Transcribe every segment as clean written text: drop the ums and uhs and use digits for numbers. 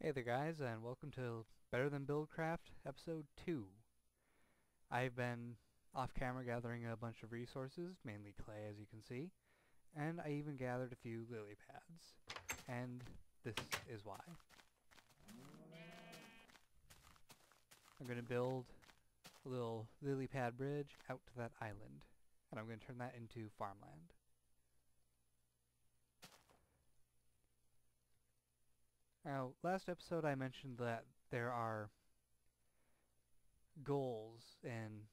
Hey there guys, and welcome to Better Than Buildcraft, Episode 2. I've been off camera gathering a bunch of resources, mainly clay as you can see, and I even gathered a few lily pads. And this is why. I'm going to build a little lily pad bridge out to that island, and I'm going to turn that into farmland. Now, last episode I mentioned that there are goals in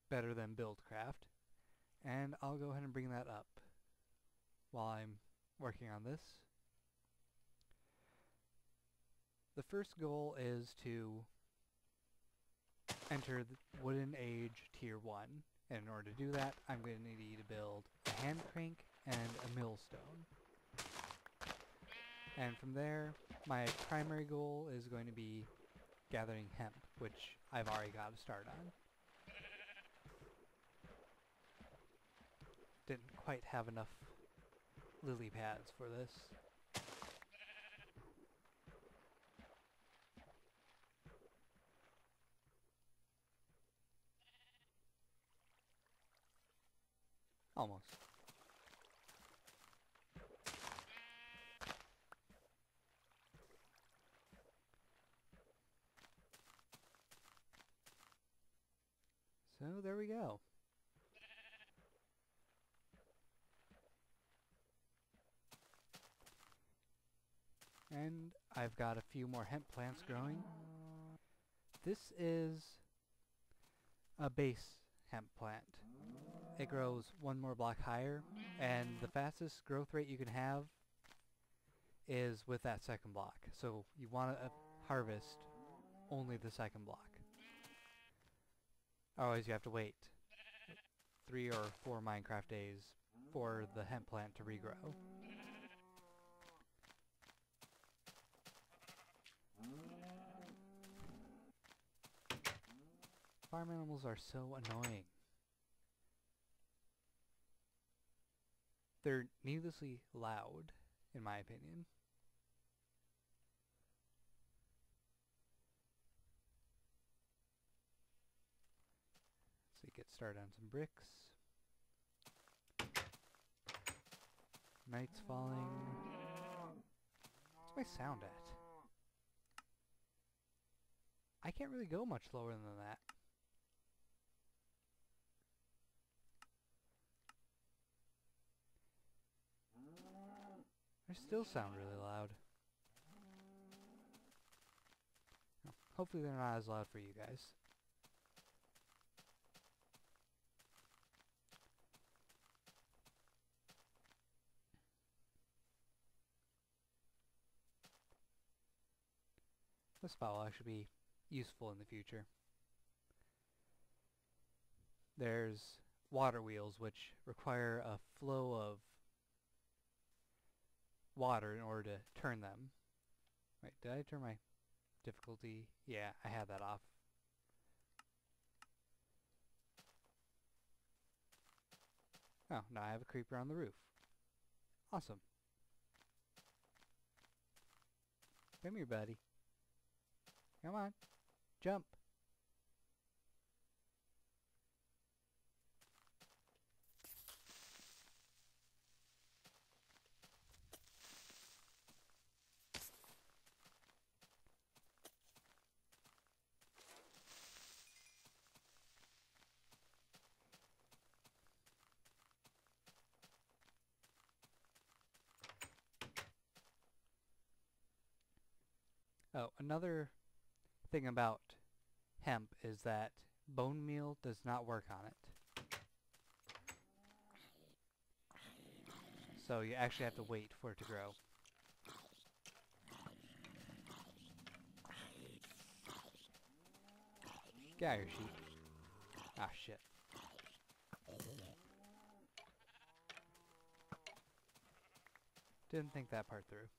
Better Than Buildcraft, and I'll go ahead and bring that up while I'm working on this. The first goal is to enter the Wooden Age Tier 1, and in order to do that I'm going to need to build a hand crank and a millstone. And from there, my primary goal is going to be gathering hemp, which I've already got a start on. Didn't quite have enough lily pads for this. Almost. So there we go. And I've got a few more hemp plants growing. This is a base hemp plant. It grows one more block higher, and the fastest growth rate you can have is with that second block. So you want to harvest only the second block. Otherwise you have to wait 3 or 4 Minecraft days for the hemp plant to regrow. Farm animals are so annoying. They're needlessly loud, in my opinion. So you get started on some bricks. Night's falling. What's my sound at? I can't really go much lower than that. They still sound really loud. Hopefully they're not as loud for you guys. This spot will actually be useful in the future. There's water wheels which require a flow of water in order to turn them. Wait, did I turn my difficulty? Yeah, I had that off. Oh, now I have a creeper on the roof. Awesome. Come here, buddy. Come on. Jump. Oh, another thing about hemp is that bone meal does not work on it. So you actually have to wait for it to grow. Get out of here, sheep. Ah, shit. Didn't think that part through.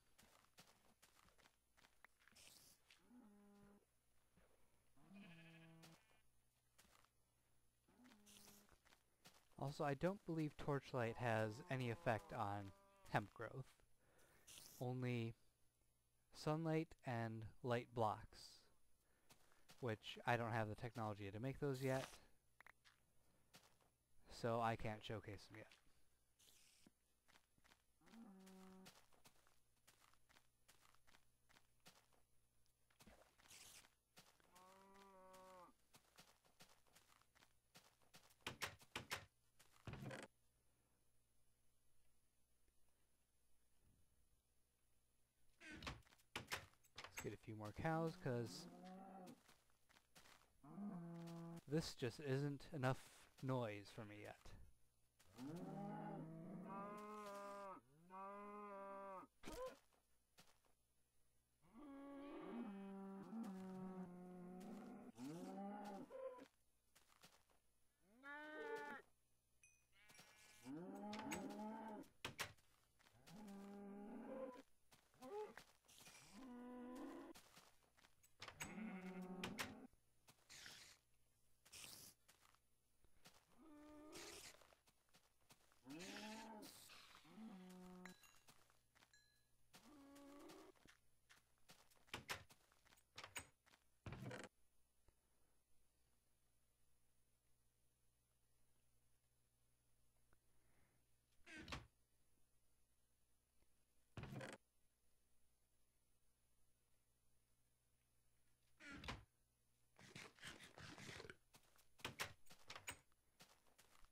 Also, I don't believe torchlight has any effect on hemp growth. Only sunlight and light blocks, which I don't have the technology to make those yet, so I can't showcase them yet. Let's get a few more cows, because this just isn't enough noise for me yet.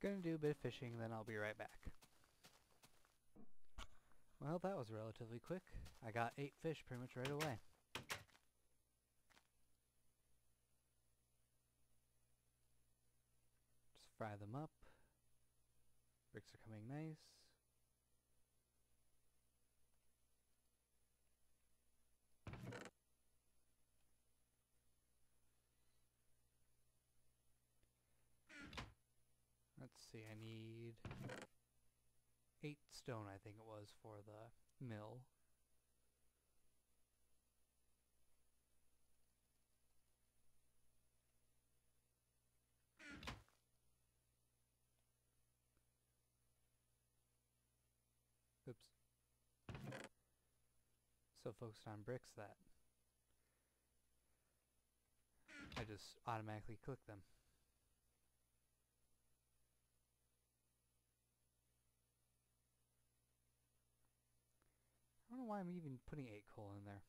Gonna do a bit of fishing, then I'll be right back. Well, that was relatively quick. I got 8 fish pretty much right away. Just fry them up. Bricks are coming nice. Let's see, I need 8 stone, I think it was, for the mill. Oops. So focused on bricks that I just automatically click them. I don't know why I'm even putting 8 coal in there.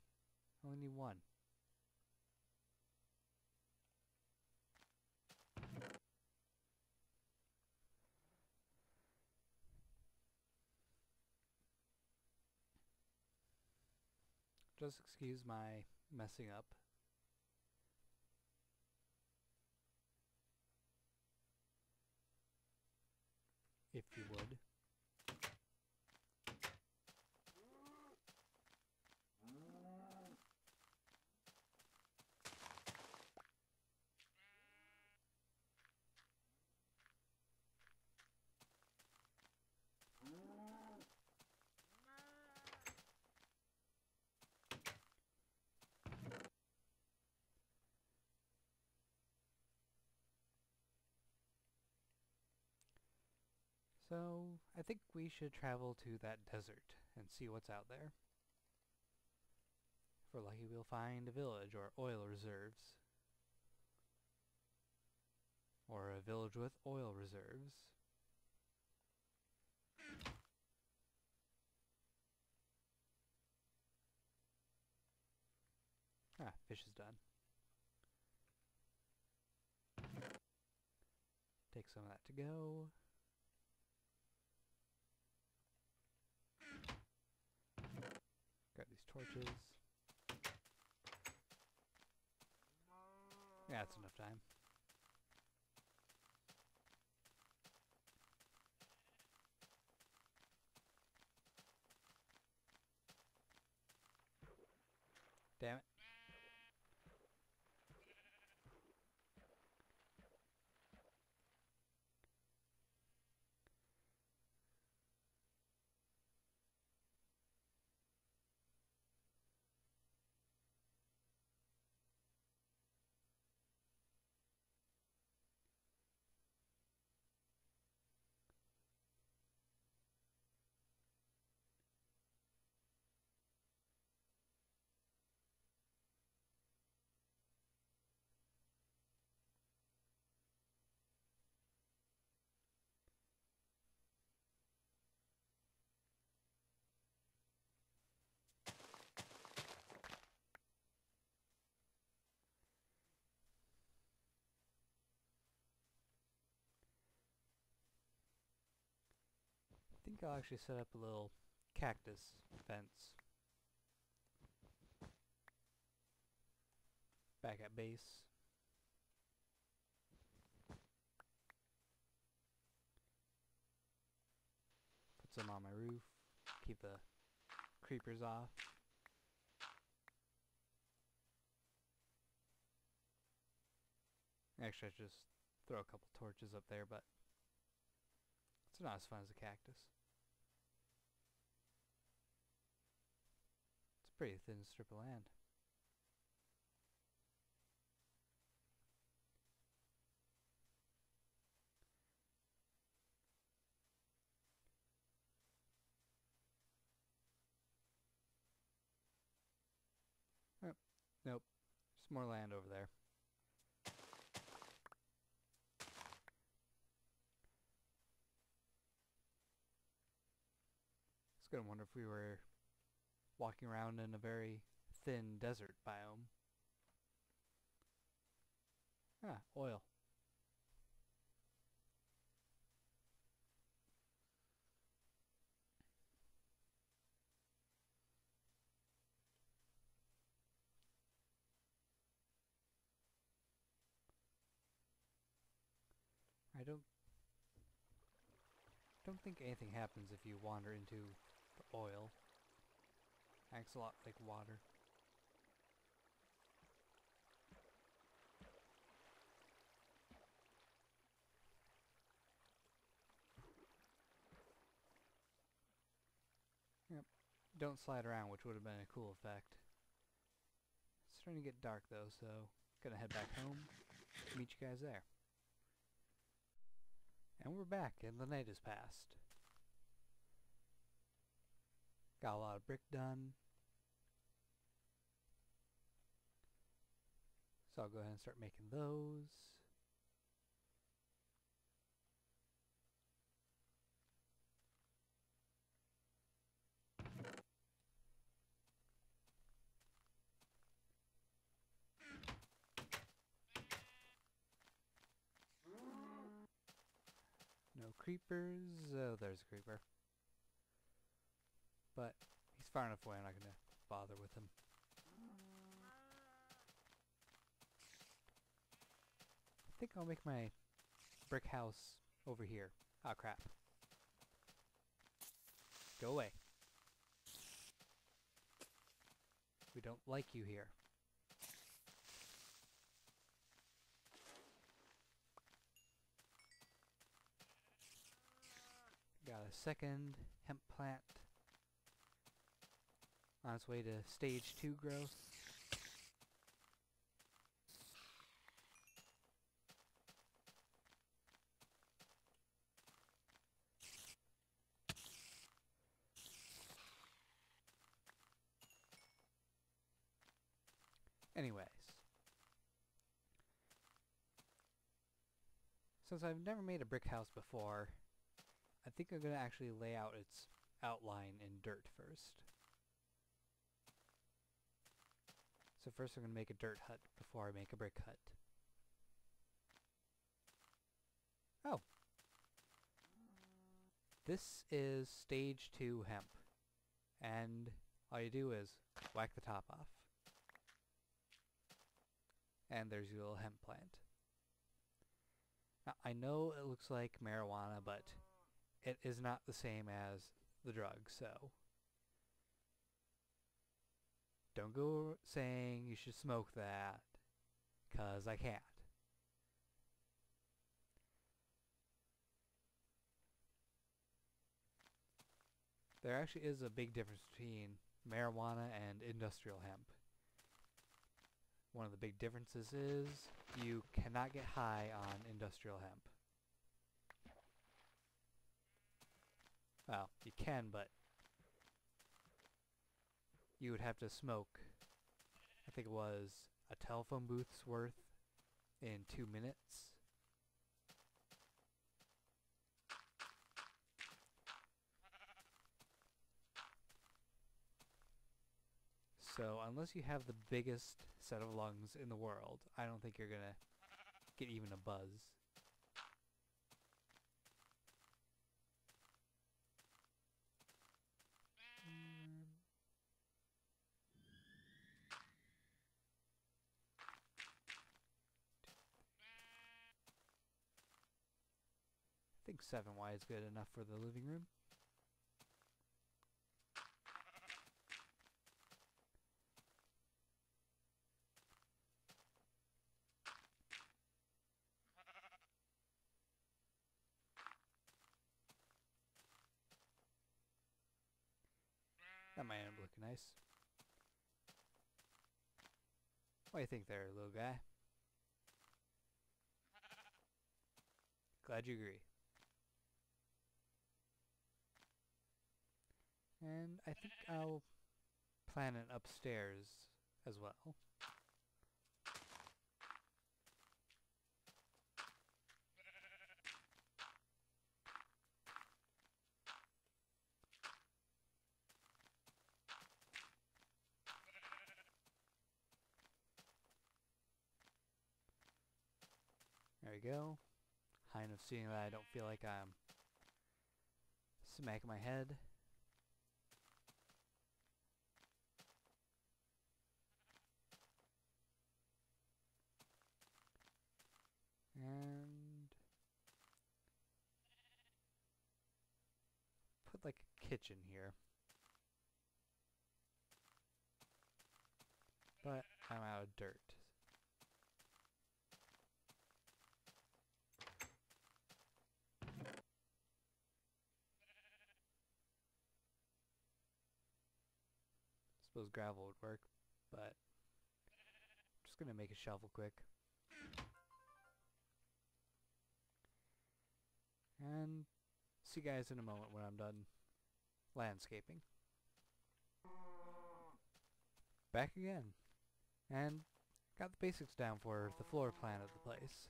I only need 1. Just excuse my messing up. If you would. So, I think we should travel to that desert and see what's out there. If we're lucky, we'll find a village or oil reserves. Or a village with oil reserves. Ah, fish is done. Take some of that to go. Grab these torches. Yeah, that's enough time. Damn it. think I'll actually set up a little cactus fence back at base. Put some on my roof, keep the creepers off. Actually, I should just throw a couple torches up there, but it's not as fun as a cactus. It's a pretty thin strip of land. Oh, nope. There's more land over there. I was gonna wonder if we were walking around in a very thin desert biome. Ah, oil. I don't think anything happens if you wander into the oil. Acts a lot like water. Yep. Don't slide around, which would have been a cool effect. It's starting to get dark though, so gonna head back home. Meet you guys there. And we're back, and the night has passed. Got a lot of brick done. So I'll go ahead and start making those. No creepers. Oh, there's a creeper. But he's far enough away, I'm not going to bother with him. I think I'll make my brick house over here. Oh, crap. Go away. We don't like you here. Got a second hemp plant on its way to stage 2 growth. Anyways, since I've never made a brick house before, I think I'm going to actually lay out its outline in dirt first. So first I'm going to make a dirt hut before I make a brick hut. Oh! This is stage 2 hemp. And all you do is whack the top off. And there's your little hemp plant. Now, I know it looks like marijuana, but it is not the same as the drug, so don't go saying you should smoke that, 'cause I can't. There actually is a big difference between marijuana and industrial hemp. One of the big differences is you cannot get high on industrial hemp. Well, you can, but you would have to smoke, I think it was a telephone booth's worth in 2 minutes. So unless you have the biggest set of lungs in the world, I don't think you're gonna get even a buzz. think 7 wide is good enough for the living room. That might end up looking nice. What do you think there, little guy? Glad you agree. And I think I'll plan it upstairs as well. There we go. High enough ceiling that I don't feel like I'm smacking my head. And put like a kitchen here. But I'm out of dirt. Suppose gravel would work, but I'm just gonna make a shovel quick. And see you guys in a moment when I'm done landscaping. Back again. And got the basics down for the floor plan of the place.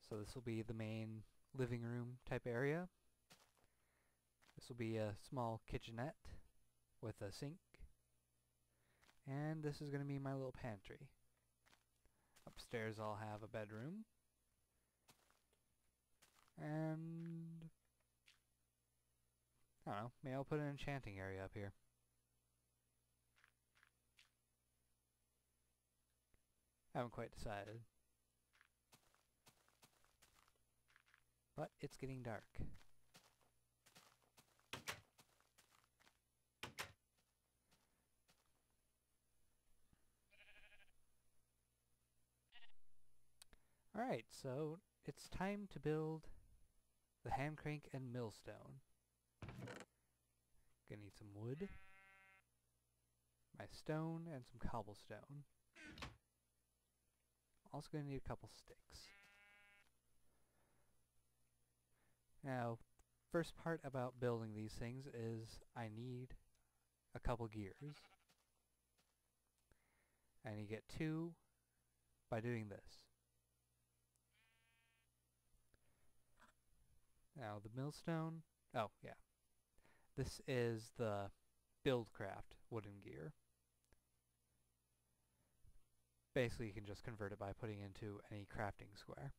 So this will be the main living room type area. This will be a small kitchenette with a sink. And this is going to be my little pantry. Upstairs I'll have a bedroom. And I don't know, maybe I'll put an enchanting area up here. Haven't quite decided. But it's getting dark. Alright, so it's time to build the hand crank and millstone. Gonna need some wood, my stone, and some cobblestone. Also gonna need a couple sticks. Now, first part about building these things is I need a couple gears. And you get 2 by doing this. Now the millstone, oh yeah, this is the Buildcraft wooden gear. Basically you can just convert it by putting into any crafting square.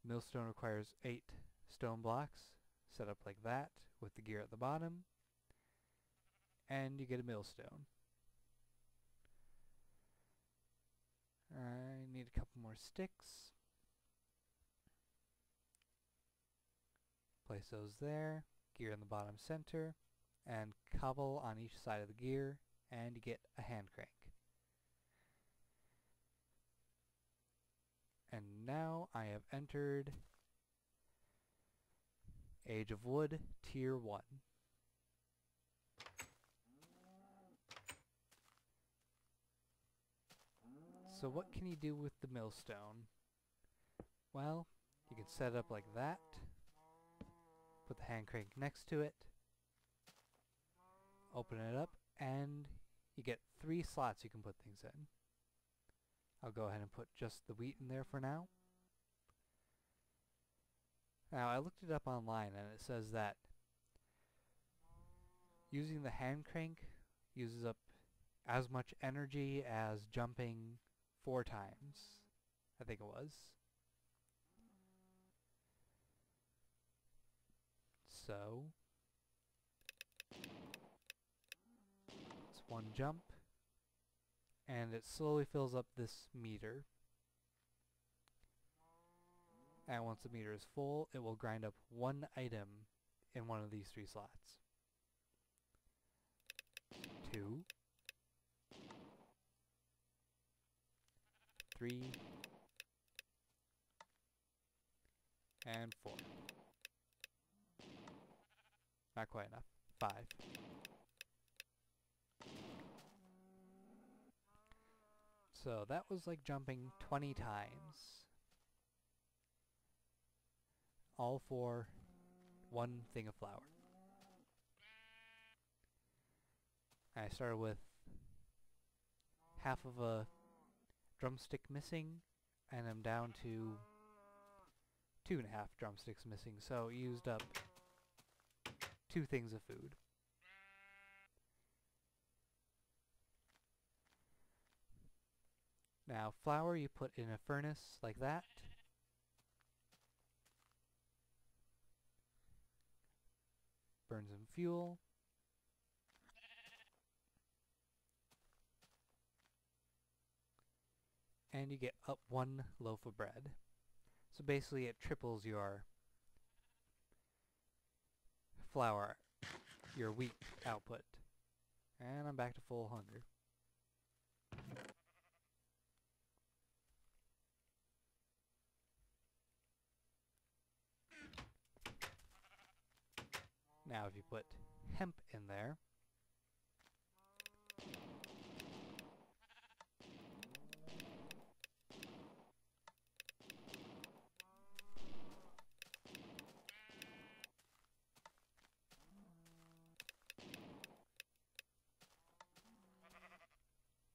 Millstone requires 8 stone blocks, set up like that with the gear at the bottom, and you get a millstone. I need a couple more sticks. Place those there, gear in the bottom center, and cobble on each side of the gear, and you get a hand crank. And now I have entered Age of Wood Tier 1. So what can you do with the millstone? Well, you can set it up like that. Put the hand crank next to it, open it up, and you get 3 slots you can put things in. I'll go ahead and put just the wheat in there for now. Now I looked it up online and it says that using the hand crank uses up as much energy as jumping 4 times, I think it was. So it's 1 jump, and it slowly fills up this meter. And once the meter is full, it will grind up one item in one of these 3 slots. 2, 3, and 4. Not quite enough. 5. So that was like jumping 20 times. All for one thing of flour. I started with half of a drumstick missing, and I'm down to 2.5 drumsticks missing, so used up 2 things of food. Now, flour you put in a furnace like that. Burn some fuel. And you get up 1 loaf of bread. So basically it triples your flour, your wheat output. And I'm back to full hunger. Now if you put hemp in there,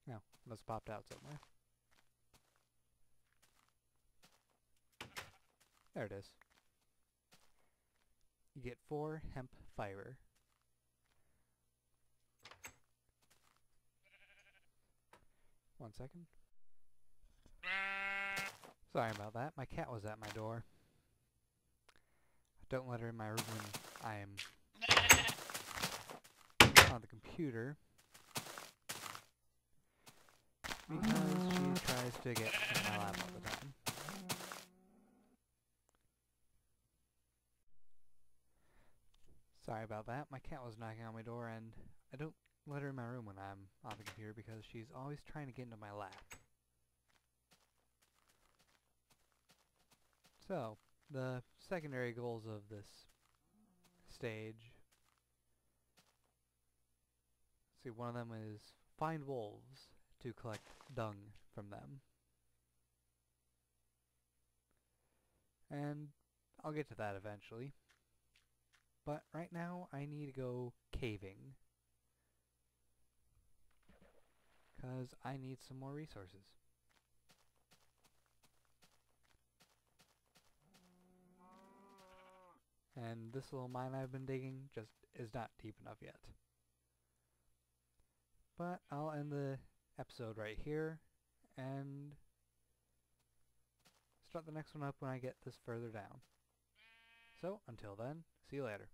no, must have popped out somewhere. There it is. You get 4 hemp fiber. One second. Sorry about that. My cat was at my door. Don't let her in my room when I am on the computer, because she tries to get in my lap all the time. Sorry about that. My cat was knocking on my door, and I don't let her in my room when I'm on the computer because she's always trying to get into my lap. So, the secondary goals of this stage. See, one of them is find wolves to collect dung from them. And I'll get to that eventually. But right now I need to go caving, because I need some more resources. And this little mine I've been digging just is not deep enough yet. But I'll end the episode right here and start the next one up when I get this further down. So until then, see you later.